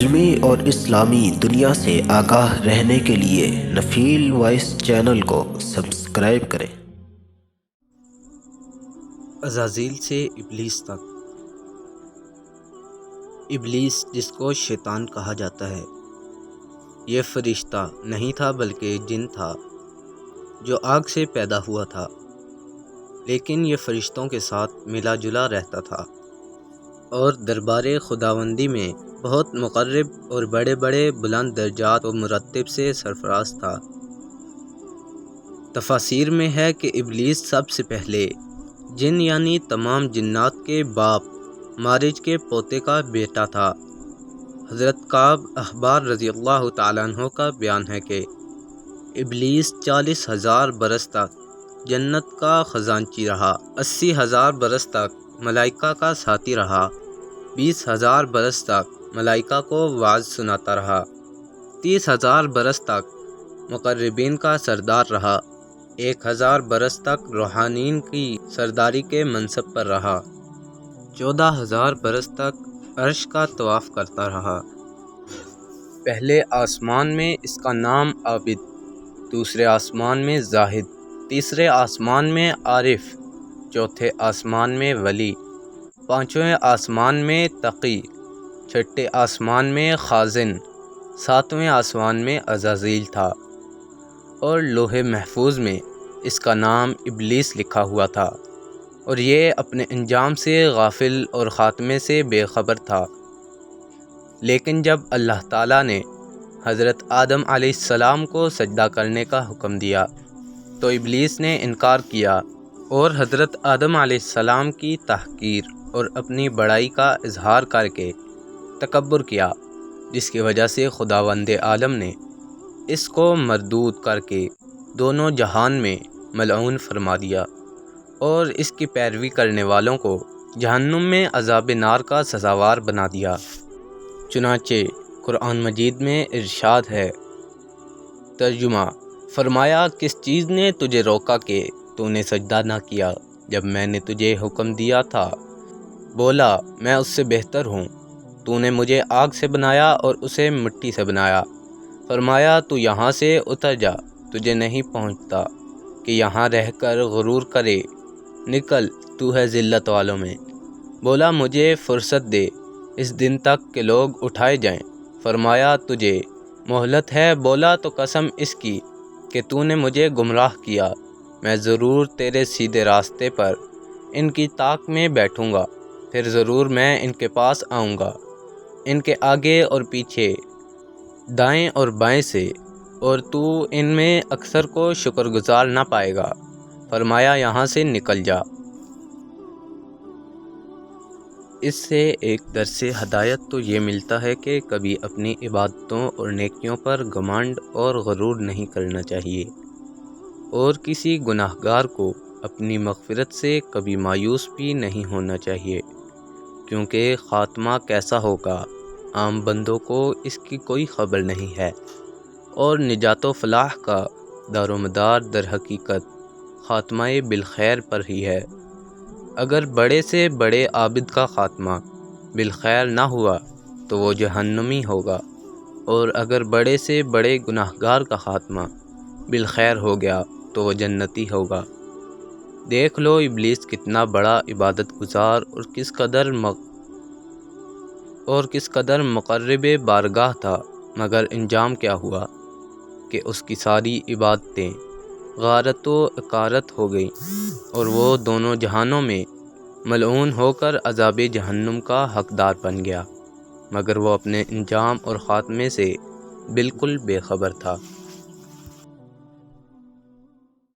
علمی اور اسلامی دنیا سے آگاہ رہنے کے لیے نفیل وائس چینل کو سبسکرائب کریں۔ عزازیل سے ابلیس تک۔ ابلیس، جس کو شیطان کہا جاتا ہے، یہ فرشتہ نہیں تھا بلکہ جن تھا جو آگ سے پیدا ہوا تھا، لیکن یہ فرشتوں کے ساتھ ملا جلا رہتا تھا اور دربار خداوندی میں بہت مقرب اور بڑے بڑے بلند درجات و مرتب سے سرفراز تھا۔ تفاسیر میں ہے کہ ابلیس سب سے پہلے جن یعنی تمام جنات کے باپ مارج کے پوتے کا بیٹا تھا۔ حضرت کعب احبار رضی اللہ تعالیٰ عنہ کا بیان ہے کہ ابلیس 40,000 برس تک جنت کا خزانچی رہا، 80,000 برس تک ملائکہ کا ساتھی رہا، 20,000 برس تک ملائکہ کو وعظ سناتا رہا، 30,000 برس تک مقربین کا سردار رہا، 1,000 برس تک روحانین کی سرداری کے منصب پر رہا، 14,000 برس تک عرش کا طواف کرتا رہا۔ پہلے آسمان میں اس کا نام عابد، دوسرے آسمان میں زاہد، تیسرے آسمان میں عارف، چوتھے آسمان میں ولی، پانچویں آسمان میں تقی، چھٹے آسمان میں خازن، ساتویں آسمان میں عزازیل تھا، اور لوح محفوظ میں اس کا نام ابلیس لکھا ہوا تھا، اور یہ اپنے انجام سے غافل اور خاتمے سے بے خبر تھا۔ لیکن جب اللہ تعالیٰ نے حضرت آدم علیہ السلام کو سجدہ کرنے کا حکم دیا تو ابلیس نے انکار کیا اور حضرت آدم علیہ السلام کی تحقیر اور اپنی بڑائی کا اظہار کر کے تکبر کیا، جس کی وجہ سے خداوند عالم نے اس کو مردود کر کے دونوں جہان میں ملعون فرما دیا اور اس کی پیروی کرنے والوں کو جہنم میں عذاب نار کا سزاوار بنا دیا۔ چنانچہ قرآن مجید میں ارشاد ہے، ترجمہ: فرمایا، کس چیز نے تجھے روکا کہ تو نے سجدہ نہ کیا جب میں نے تجھے حکم دیا تھا؟ بولا، میں اس سے بہتر ہوں، تو نے مجھے آگ سے بنایا اور اسے مٹی سے بنایا۔ فرمایا، تو یہاں سے اتر جا، تجھے نہیں پہنچتا کہ یہاں رہ کر غرور کرے، نکل، تو ہے ذلت والوں میں۔ بولا، مجھے فرصت دے اس دن تک کہ لوگ اٹھائے جائیں۔ فرمایا، تجھے مہلت ہے۔ بولا، تو قسم اس کی کہ تو نے مجھے گمراہ کیا، میں ضرور تیرے سیدھے راستے پر ان کی طاق میں بیٹھوں گا، پھر ضرور میں ان کے پاس آؤں گا، ان کے آگے اور پیچھے، دائیں اور بائیں سے، اور تو ان میں اکثر کو شکر گزار نہ پائے گا۔ فرمایا، یہاں سے نکل جا۔ اس سے ایک درس ہدایت تو یہ ملتا ہے کہ کبھی اپنی عبادتوں اور نیکیوں پر گھمنڈ اور غرور نہیں کرنا چاہیے، اور کسی گناہ گار کو اپنی مغفرت سے کبھی مایوس بھی نہیں ہونا چاہیے، کیونکہ خاتمہ کیسا ہوگا عام بندوں کو اس کی کوئی خبر نہیں ہے، اور نجات و فلاح کا دار و مدار در حقیقت خاتمہ بالخیر پر ہی ہے۔ اگر بڑے سے بڑے عابد کا خاتمہ بالخیر نہ ہوا تو وہ جہنمی ہوگا، اور اگر بڑے سے بڑے گناہ گار کا خاتمہ بالخیر ہو گیا تو وہ جنتی ہوگا۔ دیکھ لو ابلیس کتنا بڑا عبادت گزار اور کس قدر مقرب بارگاہ تھا، مگر انجام کیا ہوا کہ اس کی ساری عبادتیں غارت و اکارت ہو گئیں، اور وہ دونوں جہانوں میں ملعون ہو کر عذاب جہنم کا حقدار بن گیا، مگر وہ اپنے انجام اور خاتمے سے بالکل بے خبر تھا۔